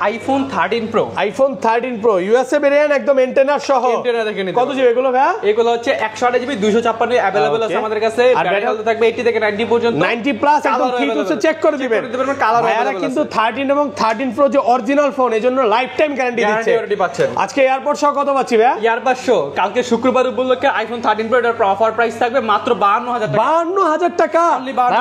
IPhone 13 pro. IPhone 13 pro USA variant একদম antenna সহ। Antenna দেখে নিতে কত জিবি এগুলো ভাই? এগুলো হচ্ছে 128 জিবি 256 अवेलेबल আছে আমাদের কাছে। ব্যাটারি হেলথ থাকবে 80 থেকে 90 পর্যন্ত। 90 প্লাস একদম ফিট হচ্ছে, চেক করে দিবেন। কালার ভাইয়ারা কিন্তু 13 এবং 13 প্রো যে অরিজিনাল ফোন, এজন্য লাইফ টাইম গ্যারান্টি দিচ্ছে। আজকে এয়ারপোর্ট সহ কত পাচ্ছি ভাই? এয়ারবাস সহ কালকে শুক্রবার উপলক্ষে আইফোন 13 প্রো এর অফার প্রাইস থাকবে মাত্র 52000 টাকা। 52000 টাকা।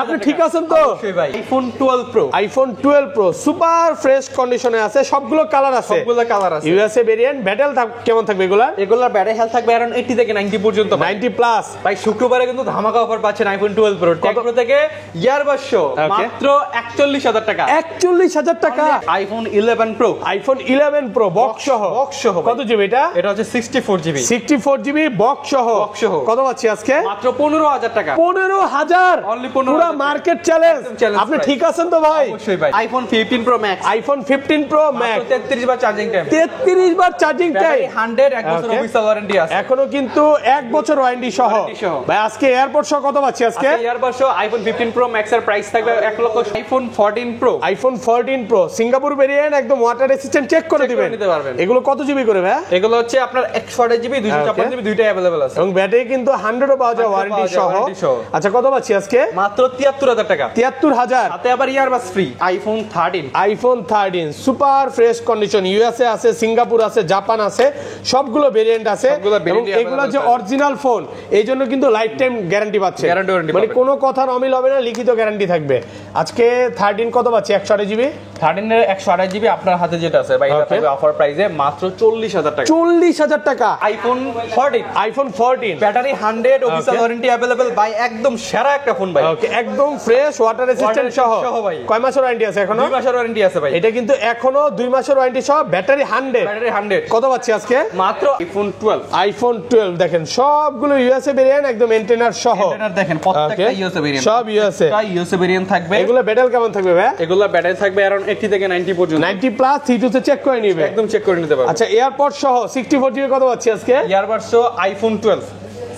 আপনি ঠিক আছেন তো? অবশ্যই ভাই। IPhone 12 pro. IPhone 12 pro super fresh কন্ডিশনে আছে, সবগুলো কালার আছে। সবগুলো কালার আছে। USA variant. ব্যাটারি কেমন থাকবে এগুলা? এগুলার ব্যাটারি হেলথ থাকবে अराउंड 80 থেকে 90 পর্যন্ত। 90 প্লাস। ভাই শুক্রবারে কিন্তু ধামাকা অফার পাচ্ছেন আইফোন 12 প্রো। টেক প্রো থেকে ইয়ারবাস সহ মাত্র 41000 টাকা। 41000 টাকা। IPhone 11 pro. IPhone 11 pro box সহ। কত জিবি এটা? এটা হচ্ছে 64 জিবি। 64 জিবি বক্স সহ। কত পাচ্ছি আজকে? মাত্র 15000 টাকা। 15000 অনলি 15000। পুরো মার্কেট চ্যালেঞ্জ। আপনি ঠিক আছেন তো ভাই? অবশ্যই ভাই। IPhone 15 pro max. IPhone 15 pro max 33 বার চার্জিং টাইম। 33 বার চার্জিং টাইম। 100 এক বছর অফিসিয়াল ওয়ারেন্টি আছে। এখনো কিন্তু 1 বছর ওয়ারেন্টি সহ। ভাই আজকে এয়ারপোর্ট সহ কত পাচ্ছি আজকে? এয়ারবাস সহ আইফোন 15 প্রো ম্যাক্স এর প্রাইস থাকবে 1 লক্ষ। IPhone 14 pro. IPhone 14 pro Singapore variant, একদম ওয়াটার রেসিস্ট্যান্ট, চেক করে দিবেন। এগুলো কত জিবি করে ভাই? এগুলো হচ্ছে আপনার 128 জিবি 256 জিবি দুইটাই अवेलेबल আছে। এবং ব্যাটারি কিন্তু 100 পাওয়া যায় ওয়ারেন্টি সহ। আচ্ছা কত পাচ্ছি আজকে? মাত্র 73000 টাকা। 73000 সাথে আবার earbuds free. IPhone 13। IPhone 13 super fresh condition. USA আছে, সিঙ্গাপুর আছে, জাপান আছে, সবগুলো ভেরিয়েন্ট আছে। এবং এগুলো যে অরিজিনাল ফোন, এই জন্য কিন্তু লাইফ টাইম গ্যারান্টি পাচ্ছে। মানে কোনো কথার অমিল হবে না, লিখিত গ্যারান্টি থাকবে। আজকে 13 কত পাচ্ছি? 128 জিবি। 13 এর 128 জিবি আপনার হাতে যেটা আছে ভাই, এটা থাকবে অফার প্রাইসে মাত্র 40000 টাকা। 40000 টাকা। IPhone 14। IPhone 14 battery 100 official warranty available ভাই, একদম সেরা একটা ফোন ভাই। ওকে, একদম ফ্রেশ ওয়াটার রেসিস্ট্যান্ট সহ ভাই। কয় মাসের ওয়ারেন্টি আছে এখনো? 2 মাসের ওয়ারেন্টি আছে ভাই। এটা কিন্তু এখনো 2 মাসের ওয়ারেন্টি সহ, ব্যাটারি 100। ব্যাটারি 100। কত পাচ্ছি আজকে? মাত্র আইফোন 12। আইফোন 12 দেখেন সবগুলো ইউএসএ ভেরিয়েন্ট, একদম এন্টেনার সহ। এন্টেনার দেখেন প্রত্যেকটা ইউএসএ ভেরিয়েন্ট। সব ইউএসএ। ইউএসএ ভেরিয়েন্ট থাকবে। এগুলো ব্যাটারি কেমন থাকবে ভাই? এগুলো ব্যাটারি থাকবে अराउंड 80 থেকে 90 পর্যন্ত। 90 প্লাস থিটুতে চেক করে নিবে, একদম চেক করে নিতে পারবে। আচ্ছা এয়ারপোর্ট সহ 64 জিবি কত পাচ্ছি আজকে? ইয়ারবাডস সহ আইফোন 12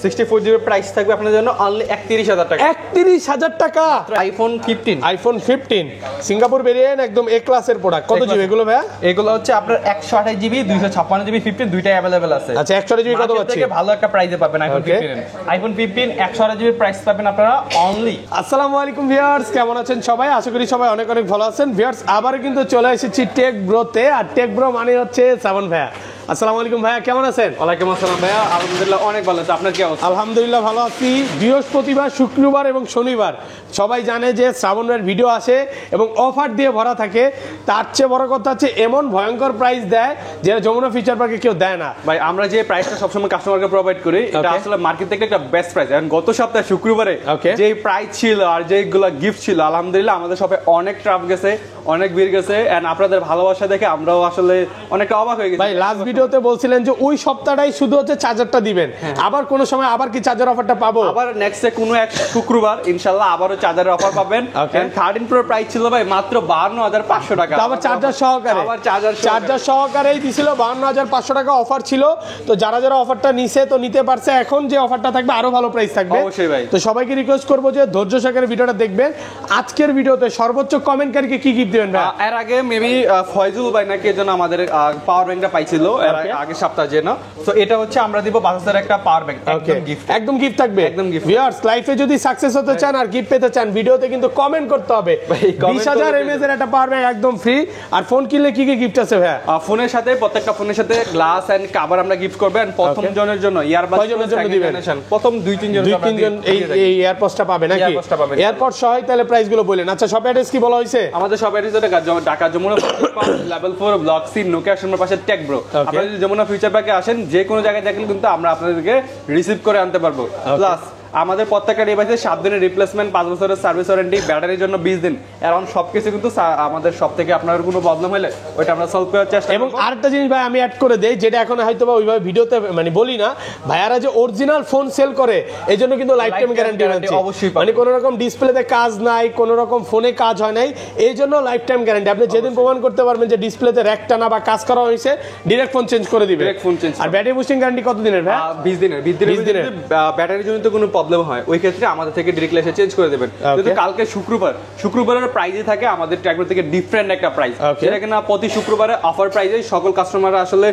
64 জিবি প্রাইস থাকবে আপনাদের জন্য অনলি 31000 টাকা। 31000 টাকা। আইফোন 15। আইফোন 15 সিঙ্গাপুর ভেরিয়েন্ট, একদম এ ক্লাসের প্রোডাক্ট। কত জিবি এগুলো ভাই? এগুলো হচ্ছে আপনার 128 জিবি 256 জিবি 15 দুইটাই अवेलेबल আছে। আচ্ছা 128 জিবি কত পাচ্ছি? ভালো একটা প্রাইসে পাবেন আইফোন 15। আইফোন 15 128 জিবি প্রাইস পাবেন আপনারা অনলি। আসসালামু আলাইকুম ভিউয়ার্স, কেমন আছেন সবাই? আশা করি সবাই অনেক অনেক ভালো আছেন। ভিউয়ার্স আবার কিন্তু চলে এসেছি টেক ব্রোতে, আর টেক ব্রো মানে হচ্ছে শ্রাবণ ভাইয়া। আসসালামু আলাইকুম ভাইয়া, কেমন আছেন? ওয়ালাইকুম আসসালাম ভাইয়া, আলহামদুলিল্লাহ অনেক ভালো আছি। আপনার কি অবস্থা? আলহামদুলিল্লাহ ভালো আছি। বৃহস্পতিবার, শুক্রবার এবং শনিবার সবাই জানে যে শ্রাবণ ভাইয়ের ভিডিও আসে এবং অফার দিয়ে ভরা থাকে। তার চেয়ে বড় কথা হচ্ছে এমন ভয়ঙ্কর প্রাইস দেয় যেটা যমুনা ফিউচার পার্কে কেউ দেয় না। ভাই আমরা যে প্রাইসটা সবসময় কাস্টমারকে প্রোভাইড করি, এটা আসলে মার্কেট থেকে একটা বেস্ট প্রাইস। এখন গত সপ্তাহে শুক্রবারে যে প্রাইস ছিল আর যেগুলো গিফট ছিল, আলহামদুলিল্লাহ আমাদের শপে অনেক ট্রাফ গেছে, অনেক ভিড় গেছে। এন্ড আপনাদের ভালোবাসা দেখে আমরাও আসলে অনেকটা অবাক হয়ে গেছি। ভাই লাস্ট ভিডিওতে বলছিলেন যে ওই সপ্তাহটাই শুধু হচ্ছে চার্জারটা দিবেন, আবার কোন সময় আবার কি চার্জার অফারটা পাবো? আবার নেক্সটে কোনো এক শুক্রবার ইনশাআল্লাহ আবারও চার্জারের অফার পাবেন। এন্ড 13 প্রো প্রাইস ছিল ভাই মাত্র 52500 টাকা। আবার চার্জার সহকারে, আবার চার্জার সহকারেই দিছিল 52500 টাকা অফার ছিল। তো যারা যারা অফারটা নিছে তো নিতে পারছে, এখন যে অফারটা থাকবে আরো ভালো প্রাইস থাকবে অবশ্যই ভাই। তো সবাইকে রিকোয়েস্ট করবো যে ধৈর্য সহকারে ভিডিওটা দেখবেন। আজকের ভিডিওতে সর্বোচ্চ কমেন্টকারীকে কি গিফট দিবেন ভাই? এর আগে মেবি ফয়জুল ভাই নাকি এজন্য আমাদের পাওয়ার ব্যাংকটা পাইছিল এর আগে সপ্তাহে যেন। সো এটা হচ্ছে আমরা দিব 5000 একটা পাওয়ার ব্যাংক, একদম গিফট, একদম গিফট থাকবে, একদম গিফট। ভিউয়ার্স লাইফে যদি সাকসেস হতে চান আর গিফট পেতে চান, ভিডিওতে কিন্তু কমেন্ট করতে হবে। 20000 mAh এর একটা পাওয়ার ব্যাংক একদম ফ্রি। আর ফোন কিনলে কি কি গিফট আছে ভাই? ফোনের সাথে প্রত্যেকটা ফোনের সাথে গ্লাস এন্ড কভার আমরা গিফট করব। এন্ড প্রথম জনের জন্য ইয়ারবাডস কয়জনের জন্য দিবেন? প্রথম 2-3 জন এই এয়ারপডসটা পাবে নাকি? এয়ারপড সহ তাহলে প্রাইস গুলো বলেন। আচ্ছা শপ অ্যাড্রেস কি বলা হয়েছে? আমাদের shop address Dhaka Jamuna level 4 block C Nokia শোরুমের পাশে টেক ব্রো। আপনারা যদি যমুনা ফিউচার পার্কে আসেন, যে কোনো জায়গায় দেখলে কিন্তু আমরা আপনাদেরকে রিসিভ করে আনতে পারবো। প্লাস আমাদের প্রত্যেকটা ডিভাইসে 7 দিনের রিপ্লেসমেন্ট, 5 বছরের সার্ভিস ওয়ারেন্টি, ব্যাটারির জন্য 20 দিন, এরকম সবকিছু কিন্তু আমাদের সব থেকে আপনার কোনো প্রবলেম হলে ওইটা আমরা সলভ করার চেষ্টা করব। এবং আরেকটা জিনিস ভাই আমি অ্যাড করে দেই, যেটা এখন হয়তো বা ওইভাবে ভিডিওতে মানে বলি না, ভাইয়ারা যে অরিজিনাল ফোন সেল করে এই জন্য কিন্তু লাইফ টাইম গ্যারান্টি আছে। অবশ্যই মানে কোনো রকম ডিসপ্লেতে কাজ নাই, কোনো রকম ফোনে কাজ হয় নাই, এই জন্য লাইফ টাইম গ্যারান্টি। আপনি যেদিন প্রমাণ করতে পারবেন যে ডিসপ্লেতে র‍্যাক টানা বা কাজ করা হয়েছে, ডাইরেক্ট ফোন চেঞ্জ করে দিবে। আর ব্যাটারি বুস্টিং গ্যারান্টি কত দিনের ভাই? 20 দিনের। 20 দিনের ব্যাটারির জন্য তো কোনো প্রবলেম হয় ওই ক্ষেত্রে আমাদের থেকে ডিরেক্টলি এসে চেঞ্জ করে দেবেন। কিন্তু কালকে শুক্রবারের প্রাইজে থাকে আমাদের ট্যাগব্রো থেকে ডিফারেন্ট একটা প্রাইস, সেটা কিনা প্রতি শুক্রবারে অফার প্রাইজে সকল কাস্টমাররা আসলে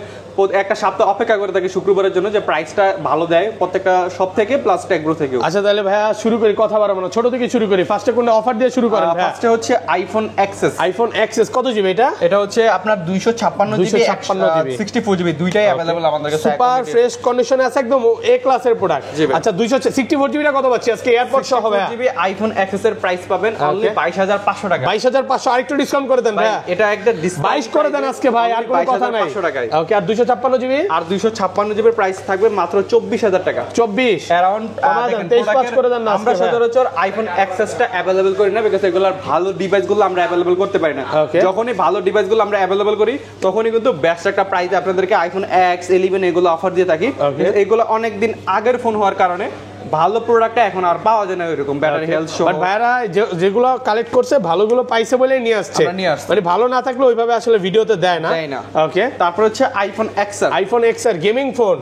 একটা সপ্তাহ অপেক্ষা করে থাকে শুক্রবারের জন্য যে প্রাইসটা ভালো দেয় প্রত্যেকটা সব থেকে প্লাস ট্যাগব্রো থেকে। আচ্ছা তাহলে ভাইয়া শুরু করি, কথা বাড়াবো না, ছোট থেকে শুরু করি। ফার্স্টে কোনটা অফার দিয়ে শুরু করেন? ফার্স্টে হচ্ছে আইফোন এক্সএস। আইফোন এক্সএস কত জিবি এটা? এটা হচ্ছে আপনার 256 জিবি 64 জিবি দুইটাই अवेलेबल আমাদের কাছে। সুপার ফ্রেশ কন্ডিশনে আছে, একদম এ ক্লাসের প্রোডাক্ট। আচ্ছা 264 জিবিটা কত পাচ্ছি আজকে এয়ারপড সহ? ভাইয়া জিবি আইফোন এক্সএস এর প্রাইস পাবেন অনলি 22500 টাকা। 22500, আরেকটু ডিসকাউন্ট করে দেন ভাইয়া। এটা একটা 22 করে দেন আজকে ভাই, আর কোনো কথা নাই। ওকে, আর 256 জিবি? আর 256 জিবির প্রাইস থাকবে মাত্র 24000 টাকা। 24 अराउंड 23 করে দেন না। আমরা সচরাচর আইফোন এক্সএসটা अवेलेबल করি না বিকজ এগুলার ভালো ডিভাইসগুলো আমরা अवेलेबल করতে পারি না। যখনই ভালো ডিভাইসগুলো আমরা अवेलेबल করি তখনই কিন্তু বেস্ট একটা প্রাইসে আপনাদেরকে আইফোন এক্স 11 এগুলো অফার দিয়ে থাকি। এগুলো অনেক দিন আগের ফোন হওয়ার কারণে ভালো প্রোডাক্টটা এখন আর পাওয়া যায় না এরকম ব্যাটারি হেলথ সহ। বাট ভাইরা যেগুলো কালেক্ট করছে ভালোগুলো পাইছে বলে নিয়ে আসছে, মানে ভালো না থাকলে ওইভাবে আসলে ভিডিওতে দেয় না। ওকে, তারপর হচ্ছে iPhone XR. IPhone XR gaming phone.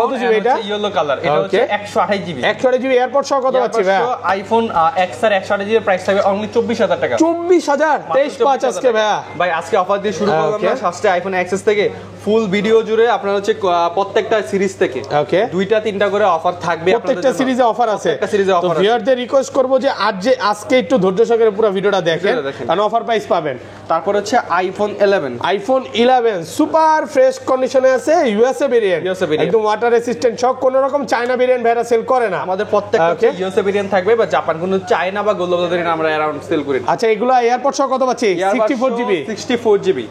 কত জিবি এটা? Yellow colour. এটা হচ্ছে 128 জিবি। 128 জিবি এয়ারপড সহ কত পাচ্ছি ভাই? আইফোন এক্সআর 128 জিবি প্রাইস থাকবে অনলি 24000 টাকা। 24000 23 আজকে ভাইয়া। ভাই আজকে অফার দিয়ে শুরু করলাম না ফার্স্টে আইফোন এক্সএস থেকে ফুল ভিডিও জুড়ে আপনার হচ্ছে প্রত্যেকটা সিরিজ থেকে দুইটা তিনটা করে অফার থাকবে। প্রত্যেকটা সিরিজে অফার আছে। তো ভিউয়ারদের রিকোয়েস্ট করব যে আজকে একটু ধৈর্য সহকারে পুরো ভিডিওটা দেখেন, কারণ অফার প্রাইস পাবেন। তারপর হচ্ছে আইফোন 11। আইফোন 11 সুপার ফ্রেশ কন্ডিশনে আছে, ইউএসএ ভেরিয়েন্ট, একদম ওয়াটার রেসিস্ট্যান্ট, সব কোন রকম চায়না ভেরিয়েন্ট ভাইরা সেল করে না। আমাদের প্রত্যেকটা ইউএসএ ভেরিয়েন্ট থাকবে, বা জাপান কোনো চায়না বা গ্লোবাল ভেরিয়েন্ট আমরা अराउंड সেল করি। আচ্ছা এগুলা এয়ারপড সহ কত পাচ্ছি? 64 জিবি। 64 জিবি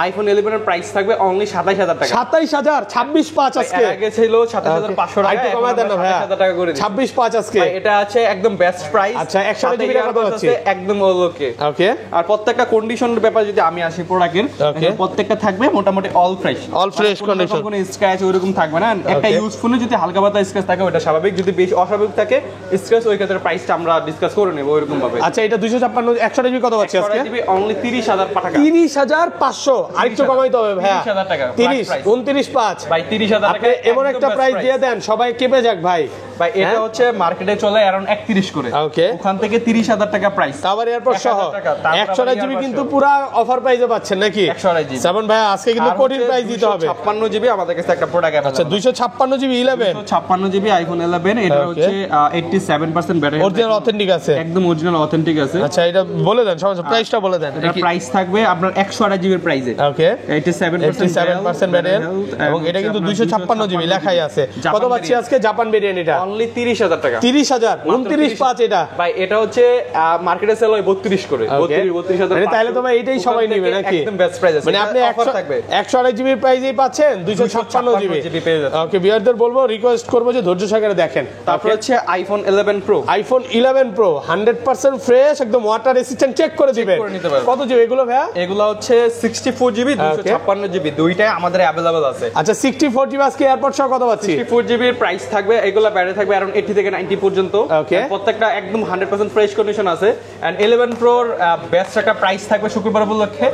আইফোন 11 এর প্রাইস থাকবে অনলি 27000 টাকা। 27000 26.5 আজকে। আগে ছিল 27500 টাকা, একটু কমায় দেন না ভাই, 27000 টাকা করে দিন। 26.5 আজকে। ভাই এটা আছে একদম বেস্ট প্রাইস। আচ্ছা 100 জিবি কত পাচ্ছি? একদম ওকে। ওকে, আর প্রত্যেকটা কন্ডিশনের ব্যাপারে যদি আমি আসি প্রোডাক্টের, প্রত্যেকটা থাকবে মোটামুটি অল ফ্রেশ কন্ডিশন, কোনো স্ক্র্যাচ ওইরকম থাকবে না। একটা ইউজ ফোনে যদি হালকা পাতলা স্ক্র্যাচ থাকে ওটা স্বাভাবিক, যদি বেশি অস্বাভাবিক থাকে স্ক্র্যাচ ওই ক্ষেত্রে প্রাইসটা আমরা ডিসকাস করে নেব ওইরকম ভাবে। আচ্ছা এটা 256 100 জিবি কত পাচ্ছি আজকে? 100 জিবি অনলি 30000 টাকা। 30500, আরেকটু কমাই হবে ভাইয়া। 30000 টাকা। 30 29.5 ভাই 30000 টাকা এমন একটা প্রাইস দিয়ে দেন সবাই কেঁপে যাক ভাই। ভাই এটা হচ্ছে মার্কেটে চলে अराउंड 31 করে। ওখান থেকে 30000 টাকা প্রাইস। আবার এরপর সহ 100 জিবি কিন্তু পুরো অফার প্রাইসে পাচ্ছেন নাকি? 100 জিবি। সাবন ভাই আজকে কিন্তু কঠিন প্রাইস দিতে হবে। 256 জিবি আমাদের কাছে একটা প্রোডাক্ট আছে। আচ্ছা 256 জিবি 11, 256 জিবি আইফোন 11, এটা হচ্ছে 87% ব্যাটারি, অরিজিনাল অথেন্টিক আছে, একদম অরিজিনাল অথেন্টিক আছে। আচ্ছা এটা বলে দেন সমস্যা, প্রাইসটা বলে দেন। এটা প্রাইস থাকবে আপনার 128 জিবির প্রাইসে। ওকে, 87% ব্যাটারি, এবং এটা কিন্তু 256 জিবি লেখাই আছে। কত পাচ্ছি আজকে জাপান ভেরিয়েন্ট? এটা অনলি 30000 টাকা। 30000 29.5 এটা এটা ভাই এটা হচ্ছে মার্কেটে সেল হয় 32 করে। 32000। মানে তাহলে তো ভাই এটাই সবাই নেবে নাকি? একদম বেস্ট প্রাইস আছে। মানে আপনি 128 জিবি প্রাইসেই পাচ্ছেন 256 জিবি পেয়ে যাচ্ছেন। ওকে ভিউয়ারদের বলবো, রিকোয়েস্ট করব যে ধৈর্য সহকারে দেখেন। তারপর হচ্ছে iPhone 11 pro. IPhone 11 pro 100% fresh, একদম ওয়াটার রেসিস্ট্যান্ট, চেক করে দিবেন। কত জিবি এগুলো ভাইয়া? এগুলো হচ্ছে 64 জিবি 256 জিবি দুইটাই আমাদের अवेलेबल আছে। আচ্ছা 64 জিবি আজকে এয়ারপড সহ কত পাচ্ছি? 64 জিবির প্রাইস থাকবে, এগুলো ব্যাটারি থাকবে अराउंड 80 থেকে 90 পর্যন্ত। প্রত্যেকটা একদম 100% ফ্রেশ কন্ডিশন আছে। এন্ড 11 প্রোর বেস্ট একটা প্রাইস থাকবে শুক্রবার উপলক্ষে।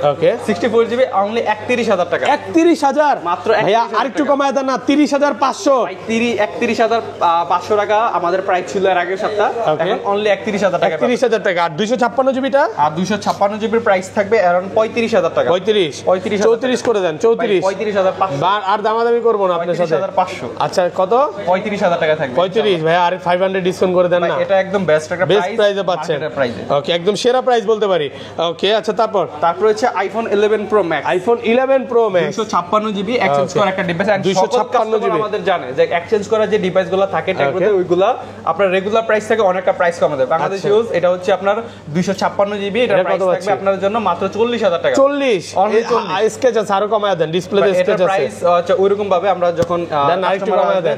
64 জিবি অনলি 31000 টাকা। 31000 মাত্র। ভাইয়া আরেকটু কমায় দেন না, 30500। ভাই 31500 টাকা আমাদের প্রাইস ছিল এর আগের সপ্তাহ, এখন অনলি 31000 টাকা। 31000 টাকা। আর 256 জিবিটা? আর 256 জিবির প্রাইস থাকবে अराउंड 35000 টাকা। 34 করে দেন। 34500। আর দামাদামি করব না আপনার সাথে। 35500। আচ্ছা কত? 35000 টাকা থাকবে। 35 ভাই, আর 500 ডিসকাউন্ট করে দেন না। এটা একদম বেস্ট একটা প্রাইসে পাচ্ছেন। ওকে, একদম সেরা প্রাইস বলতে পারি। ওকে আচ্ছা তারপর হচ্ছে iPhone 11 pro max. IPhone 11 pro max 256 GB exchange করা একটা ডিভাইস। 256 জিবি আমাদের জানে যে এক্সচেঞ্জ করা যে ডিভাইসগুলো থাকে ট্যাগগুলোতে ওইগুলা আপনার রেগুলার প্রাইস থেকে অনেকটা প্রাইস কম দেয়। বাংলাদেশ ইউজ এটা হচ্ছে আপনার 256 জিবি, এটা প্রাইস থাকবে আপনাদের জন্য মাত্র 40000 টাকা। 40 অনলি 40। স্কেচ আছে আরো কমায় দেন, ডিসপ্লেতে স্কেচ আছে। প্রাইস আচ্ছা ওইরকম ভাবে আমরা যখন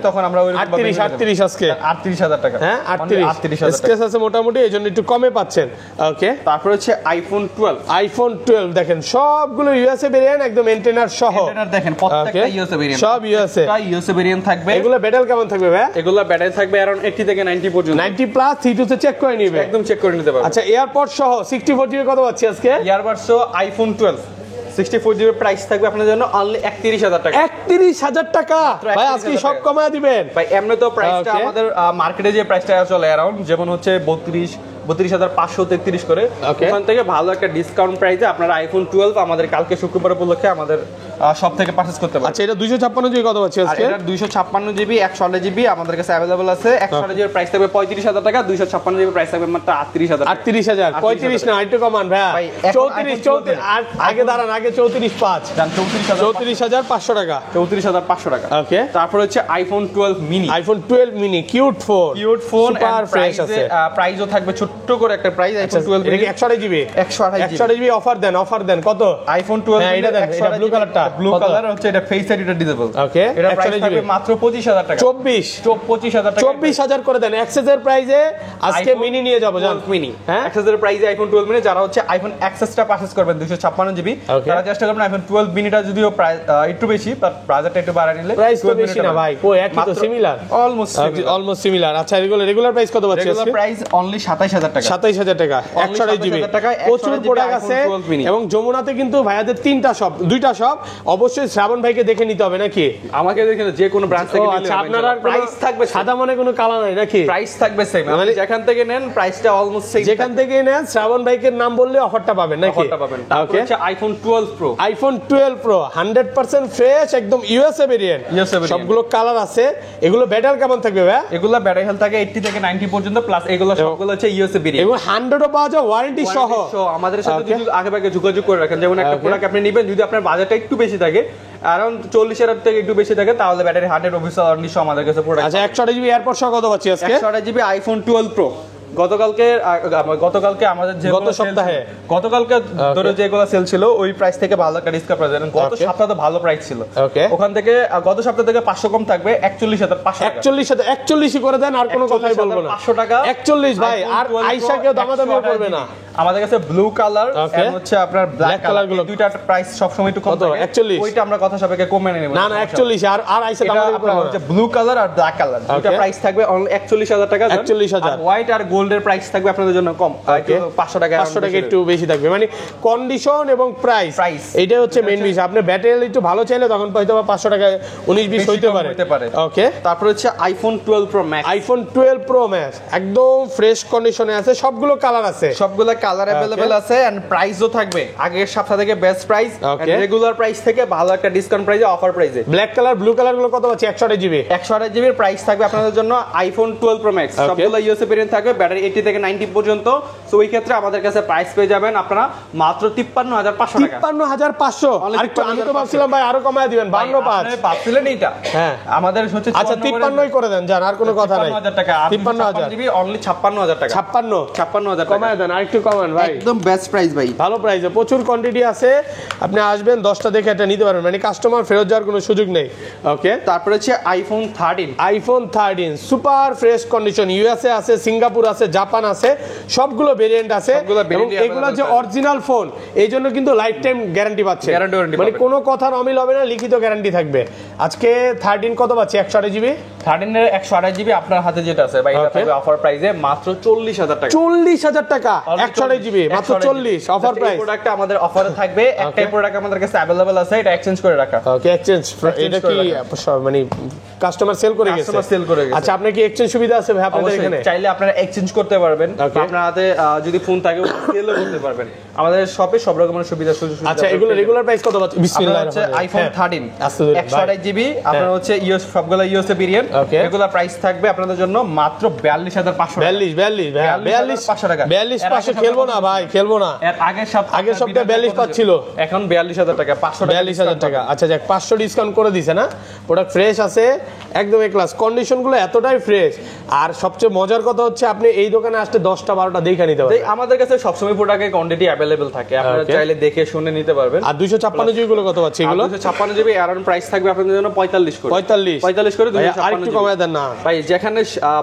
তখন আমরা 38 আজকে 38000 টাকা। হ্যাঁ 38 স্কেচ আছে মোটামুটি, এইজন্য একটু কমে পাচ্ছেন। ওকে, তারপর হচ্ছে আইফোন 12। আইফোন 12 দেখেন সবগুলো ইউএসএ ভেরিয়েন্ট, একদম এন্টেনার সহ। এন্টেনার দেখেন প্রত্যেকটা ইউএসএ ভেরিয়েন্ট, সব ইউএসএ। ইউএসএ ভেরিয়েন্ট থাকবে। এগুলো ব্যাটারি কেমন থাকবে ভাই? এগুলো ব্যাটারি থাকবে अराउंड 80 থেকে 90 পর্যন্ত। 90 প্লাস C2 তে চেক করে নিবে, একদম চেক করে নিতে পারবে। আচ্ছা এয়ারপড সহ 64 জিবি কত পাচ্ছি আজকে? এয়ারপড সহ আইফোন 12 64 জিবি প্রাইস থাকবে আপনাদের জন্য অনলি 31000 টাকা। 31000 টাকা ভাই, আজকে সব কমায় দিবেন ভাই। এমনি তো প্রাইসটা আমাদের মার্কেটে যে প্রাইসটা চলে অ্যারাউন্ড, যেমন হচ্ছে 32,533 করে, ওখান থেকে ভালো একটা ডিসকাউন্ট প্রাইসে আপনারা আইফোন 12 আমাদের কালকে শুক্রবার উপলক্ষে আমাদের সব থেকে পারচেজ করতে পারেন। আচ্ছা, এটা 256 জিবি কত পাচ্ছি আজকে? এটা 256 জিবি 128 জিবি আমাদের কাছে अवेलेबल আছে। 128 জিবি প্রাইস থাকবে 35000 টাকা, 256 জিবি প্রাইস থাকবে মাত্র 38000 টাকা। 38000 35 না, একটু কমান ভাই। 34 আগে দাঁড়ান, আগে 34.5 জান 34500 টাকা। 34500 টাকা। ওকে, তারপর হচ্ছে iPhone 12 mini. IPhone 12 mini cute phone, super fresh আছে। প্রাইসও থাকবে ছোট্ট করে একটা প্রাইস। আইফোন 12 এটা কি 128 জিবি? 128 জিবি অফার দেন কত? আইফোন 12 এটা দেন, এটা ব্লু কালারটা, ব্লু কালার হচ্ছে, এটা ফেস আইডি ডিসেবল। ওকে, এটা প্রাইস থাকবে মাত্র 25000 টাকা। 25000 টাকা, 24000 করে দেন। এক্সেসের প্রাইসে আজকে মিনি নিয়ে যাব জান। মিনি হ্যাঁ, এক্সেসের প্রাইসে আইফোন 12 মিনি যারা হচ্ছে আইফোন এক্সেসটা পারচেজ করবেন 256 জিবি, তারা চেষ্টা করবেন আইফোন 12 মিনিটা, যদিও প্রাইস একটু বেশি, বাট বাজেটটা একটু বাড়ায় নিলে প্রাইস তো বেশি না ভাই। কই একই তো, সিমিলার, অলমোস্ট সিমিলার। আচ্ছা, রেগুলার প্রাইস কত পাচ্ছি আজকে? প্রাইস অনলি 27000 টাকা। 27000 টাকা, 128 জিবি। প্রচুর প্রোডাক্ট আছে এবং যমুনাতে কিন্তু ভাইয়াদের দুইটা শপ। অবশ্যই শ্রাবণ ভাইকে দেখে নিতে হবে নাকি? আমাকে দেখে যে কোনো ব্র্যান্ড থেকে নিলে আপনারা প্রাইস থাকবে সাদা মনে কোনো কালার নাই নাকি? প্রাইস থাকবে সেম, মানে যেখান থেকে নেন প্রাইসটা অলমোস্ট সেম। যেখান থেকে নেন শ্রাবণ ভাইকে নাম বললে অফারটা পাবেন নাকি? অফারটা পাবেন। তারপর হচ্ছে iPhone 12 pro. IPhone 12 pro 100% fresh, একদম ইউএসএ ভেরিয়েন্ট। সবগুলো কালার আছে। এগুলো ব্যাটারি কেমন থাকবে ভাই? এগুলো ব্যাটারি হেলথ থাকে 80 থেকে 90 পর্যন্ত, প্লাস এগুলো সবগুলো হচ্ছে ইউএসএ ভেরিয়েন্ট। এগুলো 100ও পাওয়া যায় ওয়ারেন্টি সহ। আমাদের সাথে যদি আগে যোগাযোগ করে রাখেন, যেমন একটা প্রোডাক্ট আপনি নেবেন, যদি আপনার বাজেটটা একটু বেশি থাকে, अराउंड 40,000 থেকে একটু বেশি থাকে, তাহলে ব্যাটারি 100 অফিসিয়াল ওয়ারেন্টি সহ আমাদের কাছে প্রোডাক্ট। আচ্ছা, 128 জিবি এয়ারপড সহ কত পাচ্ছি আজকে? 128 জিবি আইফোন 12 প্রো গতকালকে আমাদের যে গতকালকে ধরে যেগুলো সেল ছিল ওই প্রাইস থেকে ভালো একটা ডিসকাউন্ট পাওয়া যায়। গত সপ্তাহে তো ভালো প্রাইস ছিল, ওখান থেকে গত সপ্তাহ থেকে 500 কম থাকবে 41500 41 করে দেন, আর কোনো কথাই বলবো না। 500 টাকা 41 ভাই, আর আয়শা কেউ দামাদামি করবে না। আমাদের কাছে ব্লু কালার এন্ড হচ্ছে আপনার ব্ল্যাক কালার গুলো দুইটা প্রাইস সব সময় একটু কম থাকে। 41 ওইটা আমরা কথা সাপেক্ষে কমে নেব না 41 আর আয়শা দামাদামি করবে না। হচ্ছে ব্লু কালার আর ব্ল্যাক কালার দুইটা প্রাইস থাকবে 41000 টাকা। 41000 আর হোয়াইট আর গোল্ডের প্রাইস থাকবে আপনাদের জন্য কম, 500 টাকা একটু বেশি থাকবে। মানে কন্ডিশন এবং প্রাইস এইটাই হচ্ছে মেইন বিষয়। আপনি ব্যাটারি একটু ভালো চাইলে তখন হয়তো 500 টাকা 19-20 হইতে পারে। ওকে, তারপর হচ্ছে iPhone 12 pro max. IPhone 12 pro max একদম ফ্রেশ কন্ডিশনে আছে, সবগুলো কালার আছে, সবগুলো কালার अवेलेबल আছে এন্ড প্রাইসও থাকবে আগের সপ্তাহ থেকে best price and regular price থেকে ভালো একটা ডিসকাউন্ট প্রাইসে অফার প্রাইসে। ব্ল্যাক কালার ব্লু কালার গুলো কত আছে? 128 জিবি। 128 জিবির প্রাইস থাকবে আপনাদের জন্য আইফোন 12 প্রো ম্যাক্স, সবগুলো ইউএসএ ভেরিয়েন্ট থাকবে, ব্যাটারি 80 থেকে 90 পর্যন্ত। সো ওই ক্ষেত্রে আমাদের কাছে প্রাইস পেয়ে যাবেন আপনারা মাত্র 53500 টাকা। 53500। আর একটু আমি তো ভাবছিলাম ভাই আরো কমায় দিবেন 52.5। আপনি ভাবছিলেন এটা? হ্যাঁ, আমাদের হচ্ছে আচ্ছা 53ই করে দেন জান, আর কোনো কথা নাই। 55000 টাকা 55000 জিবি অনলি 56000 টাকা। 56000 টাকা কমায় দেন, আরেকটু কমান ভাই, একদম বেস্ট প্রাইস ভাই, ভালো প্রাইসে প্রচুর কোয়ান্টিটি আছে। আপনি আসবেন 10টা দেখে এটা নিতে পারবেন, মানে কাস্টমার ফেরত যাওয়ার কোনো সুযোগ নেই। ওকে, তারপরে হচ্ছে iPhone 13। IPhone 13 super fresh condition, USA আছে, সিঙ্গাপুর আছে, জাপান আছে, সবগুলো ভেরিয়েন্ট আছে। এবং এগুলো যে অরিজিনাল ফোন, এই জন্য কিন্তু লাইফ টাইম গ্যারান্টি পাচ্ছে, মানে কোনো কথার অমিল হবে না, লিখিত গ্যারান্টি থাকবে। আজকে 13 কত পাচ্ছি? 128 জিবি। 13 এর 128 জিবি আপনার হাতে যেটা আছে ভাই, এটা থাকবে অফার প্রাইসে মাত্র 40000 টাকা। 40000 টাকা 128 জিবি মাত্র 40 অফার প্রাইস। প্রোডাক্টটা আমাদের অফারে থাকবে, একটাই প্রোডাক্ট আমাদের কাছে अवेलेबल আছে, এটা এক্সচেঞ্জ করে রাখা। ওকে, এক্সচেঞ্জ এটা কি মানে কাস্টমার সেল করে গেছে? আচ্ছা, আপনার কি এক্সচেঞ্জ সুবিধা আছে ভাই আপনাদের এখানে? চাইলে আপনারা এক্সচেঞ্জ করতে পারবেন, আপনার হাতে যদি ফোন থাকে সেলও করতে পারবেন। আমাদের শপে সব রকমের সুবিধা সুযোগ। আচ্ছা, এগুলো রেগুলার প্রাইস কত পাচ্ছেন? বিসমিল্লাহ, হচ্ছে আইফোন 13 128 জিবি আপনার হচ্ছে ইউএস সবগুলো ইউএসএ ভেরিয়েন্ট, রেগুলার প্রাইস থাকবে আপনাদের জন্য মাত্র 42500 টাকা। 42500 টাকা। 42500 খেলবো না ভাই, খেলবো না। এর আগের সপ্তাহে 42500 ছিল, এখন 42000 টাকা। 42000 টাকা। আচ্ছা যাক, 500 ডিসকাউন্ট করে দিছে না, প্রোডাক্ট ফ্রেশ আছে একদম এ ক্লাস, কন্ডিশন গুলো এতটাই ফ্রেশ। আর সবচেয়ে মজার কথা হচ্ছে আপনি এই দোকানে আসতে 10টা 12টা দেখে নিতে পারবেন। আমাদের কাছে সবসময় প্রোডাক্টের কোয়ান্টিটি अवेलेबल থাকে, আপনারা চাইলে দেখে শুনে নিতে পারবেন। আর 256 জিবি গুলো কত পাচ্ছে? এগুলো 256 জিবি অ্যারাউন্ড প্রাইস থাকবে আপনাদের জন্য 45 করে। 45 করে 256 একটু কমায় দেন না ভাই, যেখানে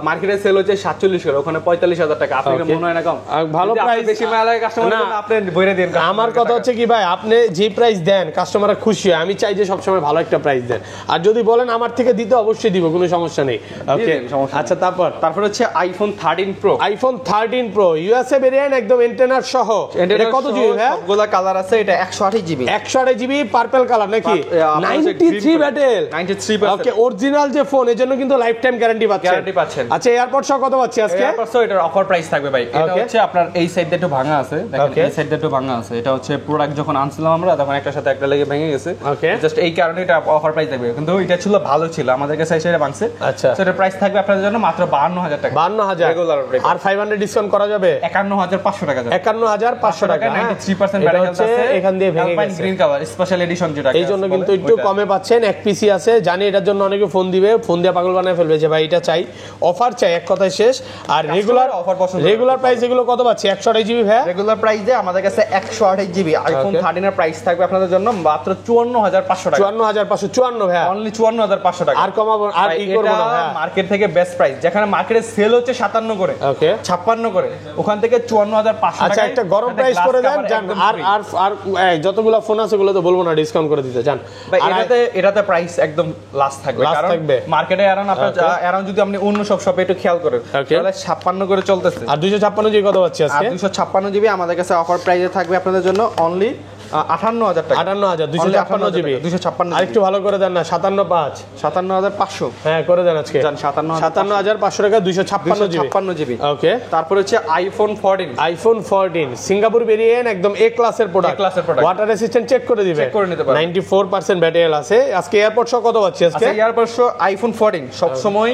মার্কেটে সেল হচ্ছে 47 করে, ওখানে 45,000 টাকা। আপনার মনে হয় না কম? ভালো প্রাইস, বেশি মালের কাস্টমার আপনি বইরে দেন। আমার কথা হচ্ছে কি ভাই, আপনি যে প্রাইস দেন কাস্টমাররা খুশি হয়। আমি চাই যে সবসময় ভালো একটা প্রাইস দেন, আর যদি বলেন আমার থেকে দিতে অবশ্যই দিব, কোনো সমস্যা নেই। ওকে, আচ্ছা তারপর হচ্ছে iPhone 13 pro. IPhone 13 pro USA variant, একদম এন্টেনার সহ। এটা কত জিবি ভাই? সবগুলা কালার আছে। এটা 128 জিবি। 128 জিবি পার্পল কালার নাকি? 93 ব্যাটেল। 93%। ওকে, অরিজিনাল যে ফোন, এর জন্য কিন্তু লাইফ টাইম গ্যারান্টি পাচ্ছেন। আচ্ছা, এয়ারপড সহ কত পাচ্ছি আজকে? এয়ারপড সহ এটার অফার প্রাইস থাকবে ভাই। এটা হচ্ছে আপনার এই সাইডটা একটু ভাঙা আছে, দেখেন এই সাইডটা একটু ভাঙা আছে। এটা হচ্ছে প্রোডাক্ট যখন আনছিলাম আমরা, তখন একটার সাথে একটা লেগে ভেঙে গেছে। জাস্ট এই কারণে এটা অফার প্রাইস থাকবে, কিন্তু এটা ছিল ভালো ছিল, আমাদের কাছে এসে ভাঙছে। আচ্ছা, সেটার প্রাইস থাকবে আপনাদের জন্য মাত্র 52,000 টাকা। 52,000 রেগুলার। আর 500 ডিসকাউন্ট করা যাবে? 51,500 টাকা। 51,500 টাকা। 93% ব্যাটারি হেলথ আছে। এখান দিয়ে ভেঙে গেছে, গ্রিন কালার স্পেশাল এডিশন যেটা, এই জন্য কিন্তু একটু কমে পাচ্ছেন। এক পিসি আছে, জানি এটার জন্য অনেকে ফোন দিবে, ফোন দিয়ে পাগল বানায় ফেলবে যে ভাই এটা চাই, অফার চাই, এক কথায় শেষ। আর রেগুলার প্রাইস এগুলো কত পাচ্ছি? 128 জিবি ভাই রেগুলার প্রাইসে আমাদের কাছে 128 জিবি আইফোন 13 এর প্রাইস থাকবে আপনাদের জন্য মাত্র 54,500 টাকা। 54,554 ভাই, অনলি 54,500 টাকা। আর কমাবো আর কি করব না ভাই? মার্কেট থেকে বেস্ট প্রাইস, যেখানে মার্কেটে সেল হচ্ছে 57 করে, ওকে 56 করে, ওখান থেকে 54,500 টাকা। আচ্ছা, একটা গরম প্রাইস করে দেন জান। আর যতগুলো ফোন আছে ওগুলো তো বলবো না, ডিসকাউন্ট করে দিতে জান। ভাই এটাতে প্রাইস একদম লাস্ট থাকবে, কারণ মার্কেটে অ্যারাউন্ড যদি আপনি অন্য সব শপে একটু খেয়াল করেন তাহলে 56 করে চলতেছে। আর 256 জিবি কত পাচ্ছি আজকে? 256 জিবি আমাদের কাছে অফার প্রাইসে থাকবে আপনাদের জন্য অনলি 58,000 টাকা। 58,000 256 জিবি। 256 আরেকটু ভালো করে দেন না, 57,500 57,500। হ্যাঁ করে দেন আজকে। 57,500 টাকা 256 জিবি। ওকে, তারপর হচ্ছে আইফোন 14। আইফোন 14 সিঙ্গাপুর ভেরিয়েন্ট, একদম এ ক্লাসের প্রোডাক্ট। ওয়াটার রেসিস্ট্যান্ট চেক করে দিবে, 94% ব্যাটারি আছে। আজকে এয়ারপড সহ কত পাচ্ছি আজকে? এয়ারপড সহ আইফোন 14 সব সময়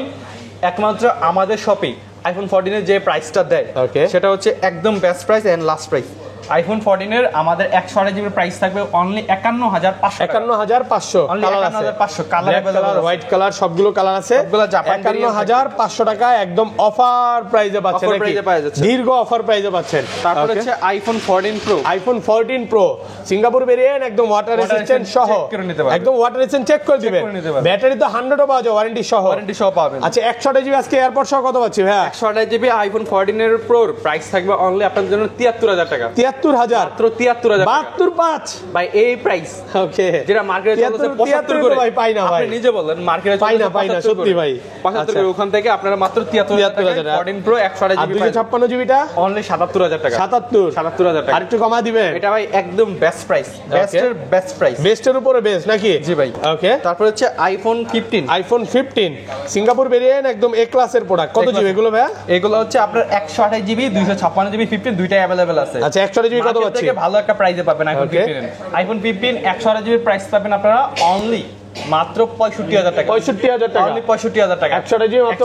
একমাত্র আমাদের শপে আইফোন 14 এর যে প্রাইসটা দেয় সেটা হচ্ছে একদম best price and last price. IPhone 14 এর আমাদের 128 জিবি প্রাইস থাকবে অনলি 51,500 টাকা। 51,500 কালার আছে, 51,500 কালার কালার, হোয়াইট কালার, সবগুলো কালার আছে। সবগুলো জাপান 51,500 টাকা একদম অফার প্রাইসে পাচ্ছেন নাকি? দীর্ঘ অফার প্রাইসে পাচ্ছেন। তারপর হচ্ছে iPhone 14 pro. IPhone 14 pro Singapore variant, একদম ওয়াটার রেসিস্ট্যান্ট সহ, একদম ওয়াটার রেসিস্ট্যান্ট চেক করে দিবেন। ব্যাটারি তো 100 পাওয়া যায়, ওয়ারেন্টি সহ পাবেন। আচ্ছা, 128 জিবি আজকে এয়ারপড সহ কত পাচ্ছি ভাই? 128 জিবি আইফোন 14 এর প্রো প্রাইস থাকবে অনলি আপনাদের জন্য 73,000 টাকা। 73,000 মাত্র 73,000 72,500 ভাই, এই প্রাইস। ওকে, যেটা মার্কেটে চলছে 75 করে ভাই, পাই না ভাই, আপনি নিজে বলেন মার্কেটে পাই না সত্যি ভাই 75 করে, ওখান থেকে আপনারা মাত্র 73,000 টাকা 14 প্রো 128 জিবি 256 জিবিটা অনলি 77,000 টাকা। 77,000 টাকা। আর একটু কমা দিবেন? এটা ভাই একদম বেস্ট প্রাইস, বেস্টের বেস্ট প্রাইস, বেস্টের উপরে বেস্ট নাকি? জি ভাই। ওকে, তারপর হচ্ছে আইফোন 15। আইফোন 15 সিঙ্গাপুর ভেরিয়েন্ট, একদম এ ক্লাসের প্রোডাক্ট। কত জিবি এগুলো ভাই? এগুলো হচ্ছে আপনার 128 জিবি 256 জিবি 15 দুইটাই अवेलेबल আছে। আচ্ছা, 128 জিবি কত পাচ্ছি? ভালো একটা প্রাইসে পাবেন আইফোন 15। আইফোন 15 128 জিবি প্রাইস পাবেন আপনারা অনলি মাত্র 65,000 টাকা। 65,000 টাকা, অনলি 65,000 টাকা। 128 জিবি মাত্র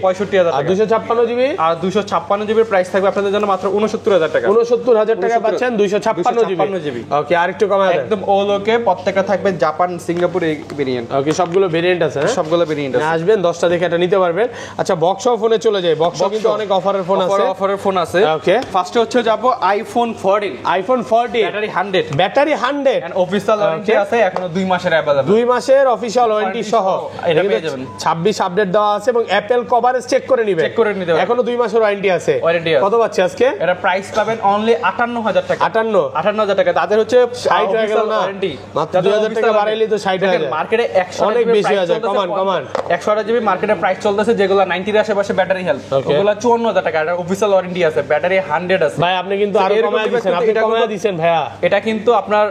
65,000 টাকা। আর 256 জিবি, আর 256 জিবির প্রাইস থাকবে আপনাদের জন্য মাত্র 69,000 টাকা। 69,000 টাকা পাচ্ছেন 256 জিবি। ওকে, আরেকটু কমায় দেন। একদম অল ওকে, প্রত্যেকটা থাকবে জাপান সিঙ্গাপুর এই ভেরিয়েন্ট। ওকে, সবগুলো ভেরিয়েন্ট আছে, সবগুলো ভেরিয়েন্ট আছে। আসবেন 10টা দেখে এটা নিতে পারবেন। আচ্ছা, বক্সও ফোনে চলে যায়, বক্সও কিন্তু অনেক অফারের ফোন আছে, অফারের ফোন আছে। ওকে, ফার্স্টে হচ্ছে যাব iPhone 14। IPhone 14 battery 100, battery 100 and official warranty আছে, এখনো 2 মাসের अवेलेबल, 2 মাসের অফিশিয়াল ওয়ারেন্টি সহ। এটা পেয়ে যাবেন। 26 আপডেট দেওয়া আছে এবং অ্যাপল কভারেজ চেক করে নিতে পারবেন। এখনো 2 মাসের ওয়ারেন্টি আছে। কত পাচ্ছি আজকে? এটা প্রাইস পাবেন অনলি 58,000 টাকা। 58,000 টাকা। তাদের হচ্ছে 60 হয়ে গেল না, মাত্র 2,000 টাকা বাড়াইলে তো 60 হয়ে যায়। মার্কেটে 100 অনেক বেশি হয়ে যায়। কমান 128 জিবি মার্কেটে প্রাইস চলতেছে, যেগুলো 90 এর আশেপাশে ব্যাটারি হেলথ, ওগুলো 54,000 টাকা। এটা অফিশিয়াল ওয়ারেন্টি আছে, ব্যাটারি 100 আছে। ভাই, আপনি কিন্তু আরো কমায় দিবেন, আপনি কমায় দিবেন ভাইয়া। এটা কিন্তু আপনার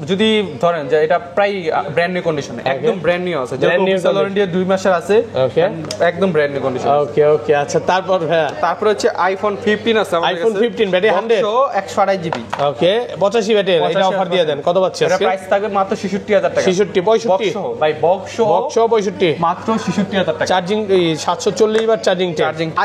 যদি ধরেন যে এটা প্রায় ব্র্যান্ড নিউ কন্ডিশনে, একদম ব্র্যান্ড নিউ আছে, যেটা অফিশিয়াল ওয়ারেন্টি 2 মাসের আছে, একদম ব্র্যান্ড নিউ কন্ডিশন। ওকে, আচ্ছা, তারপর ভাইয়া তারপর হচ্ছে আইফোন 15 আছে আমাদের কাছে। IPhone 15 battery 100 128 GB. Okay, 85 battery, এটা অফার দিয়ে দেন। কত পাচ্ছি আজকে? এটা প্রাইস থাকবে মাত্র 66,000 টাকা। 65 ভাই, বক্স 65 মাত্র 66,000 টাকা। চার্জিং 740 বার charging.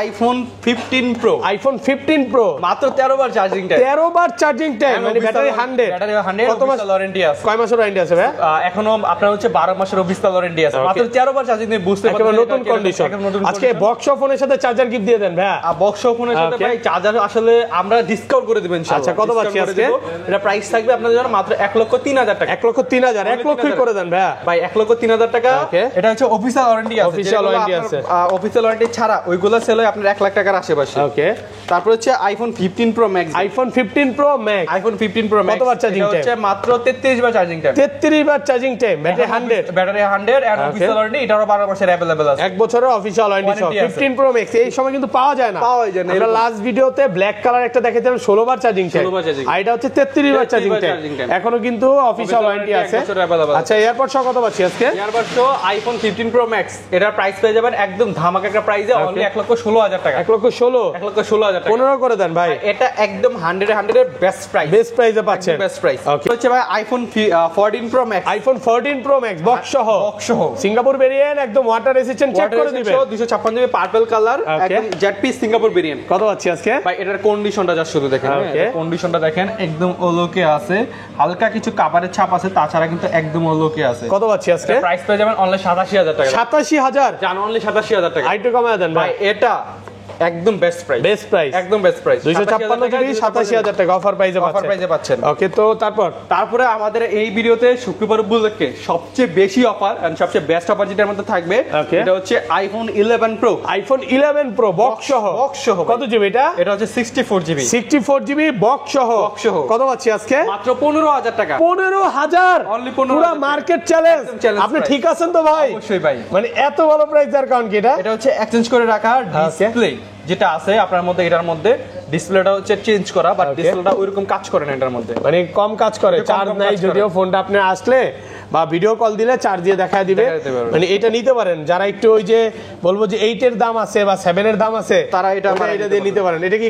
IPhone 15 pro, iPhone 15 pro মাত্র 13 বার চার্জিং টাইম। 13 বার চার্জিং টাইম, মানে ব্যাটারি 100। ব্যাটারি 100, কত মাস ওয়ারেন্টি আছে? কয় মাসের ওয়ারেন্টি আছে ভাই? এখনো আপনার হচ্ছে 12 মাসের অফিসিয়াল ওয়ারেন্টি আছে, মাত্র 13 বার চার্জিং দিয়ে বুঝতে পারবেন নতুন কন্ডিশন। আজকে বক্স ফোনের সাথে চার্জার গিফট দিয়ে দেন ভাই। বক্স ফোনের সাথে ভাই চার্জার আসলে আমরা ডিসকাউন্ট করে দিবেন ইনশাআল্লাহ। আচ্ছা কত পাচ্ছি আজকে? এটা প্রাইস থাকবে আপনাদের জন্য মাত্র 1,03,000 টাকা। 1,03,000 1 লক্ষই করে দেন ভাই। ভাই 1,03,000 টাকা। এটা হচ্ছে অফিসিয়াল ওয়ারেন্টি আছে, অফিসিয়াল ওয়ারেন্টি আছে। অফিসিয়াল ওয়ারেন্টি ছাড়া ওইগুলো সেল হয় আপনার 1 লাখ টাকার আশেপাশে। ওকে, তারপর হচ্ছে iPhone 15 pro max. IPhone 15 pro max, iPhone 15 pro max কতবার চার্জিং টাইম? হচ্ছে মাত্র 33 বার চার্জিং টাইম। 33 বার charging time, battery 100, battery 100 and official warranty এটারও 12 মাসের अवेलेबल আছে। 1 বছরের অফিসিয়াল ওয়ারেন্টি সহ 15 প্রো ম্যাক্স এই সময় কিন্তু পাওয়া যায় না। আমরা লাস্ট ভিডিওতে ব্ল্যাক কালার একটা দেখাইছিলাম 16 বার চার্জিং টাইম, আর এটা হচ্ছে 33 বার চার্জিং টাইম। এখনো কিন্তু অফিসিয়াল ওয়ারেন্টি আছে। আচ্ছা এয়ারপড সহ কত পাচ্ছি আজকে? এয়ারপড সহ আইফোন 15 প্রো ম্যাক্স এটার প্রাইস পেয়ে যাবেন একদম ধামাকা একটা প্রাইসে, অনলি 1,16,000 টাকা। 1,16,000 টাকা। 15 করে দেন ভাই। এটা একদম 100 এর বেস্ট প্রাইস, বেস্ট প্রাইসে পাচ্ছেন। বেস্ট প্রাইস হচ্ছে ভাই iPhone 14 pro max. IPhone 14 pro max box সহ সিঙ্গাপুর ভেরিয়েন্ট, একদম ওয়াটার রেসিস্ট্যান্ট, চেক করে দিবেন। 256 জিবি পার্পল কালার, একদম জেডপি সিঙ্গাপুর ভেরিয়েন্ট। কত পাচ্ছি আজকে? ভাই এটার কন্ডিশনটা জাস্ট শুধু দেখেন, কন্ডিশনটা দেখেন একদম ওলোকে আছে, হালকা কিছু কাভারের ছাপ আছে, তাছাড়া কিন্তু একদম ওলোকে আছে। কত পাচ্ছি আজকে? প্রাইস পেয়ে যাবেন অনলি 87,000 টাকা। 87,000 জান, অনলি 87,000 টাকা। আইটু কমায় দেন ভাই। এটা একদম বেস্ট প্রাইস, বেস্ট প্রাইস, একদম বেস্ট প্রাইস। 256 জিবি 87,000 টাকা অফার প্রাইসে পাচ্ছেন। ওকে, তো তারপরে আমাদের এই ভিডিওতে শুক্রবার উপলক্ষে সবচেয়ে বেশি অফার এন্ড সবচেয়ে বেস্ট অফার যেটার মধ্যে থাকবে এটা হচ্ছে iPhone 11 pro. IPhone 11 pro box সহ কত জিবি এটা? এটা হচ্ছে 64 জিবি। 64 জিবি বক্স সহ কত পাচ্ছি আজকে? মাত্র 15,000 টাকা। 15,000 অনলি 15,000 পুরো মার্কেট চ্যালেঞ্জ। আপনি ঠিক আছেন তো ভাই? অবশ্যই ভাই। মানে এত ভালো প্রাইস আর কারণ কি এটা? এটা হচ্ছে এক্সচেঞ্জ করে রাখা ডিসপ্লে যেটা আছে আপনার মধ্যে, এটার মধ্যে ডিসপ্লেটা হচ্ছে চেঞ্জ করা, বাট ডিসপ্লেটা ওইরকম কাজ করে না এটার মধ্যে, মানে কম কাজ করে, চার্জ নাই যদিও। ফোনটা আপনি আসলে বা ভিডিও কল দিলে চার্জ দিয়ে দেখায় দিবে। মানে এটা নিতে পারেন যারা একটু ওই যে বলবো যে 8 এর দাম আছে বা 7 এর দাম আছে, তারা এটা দিয়ে নিতে পারেন। এটা কি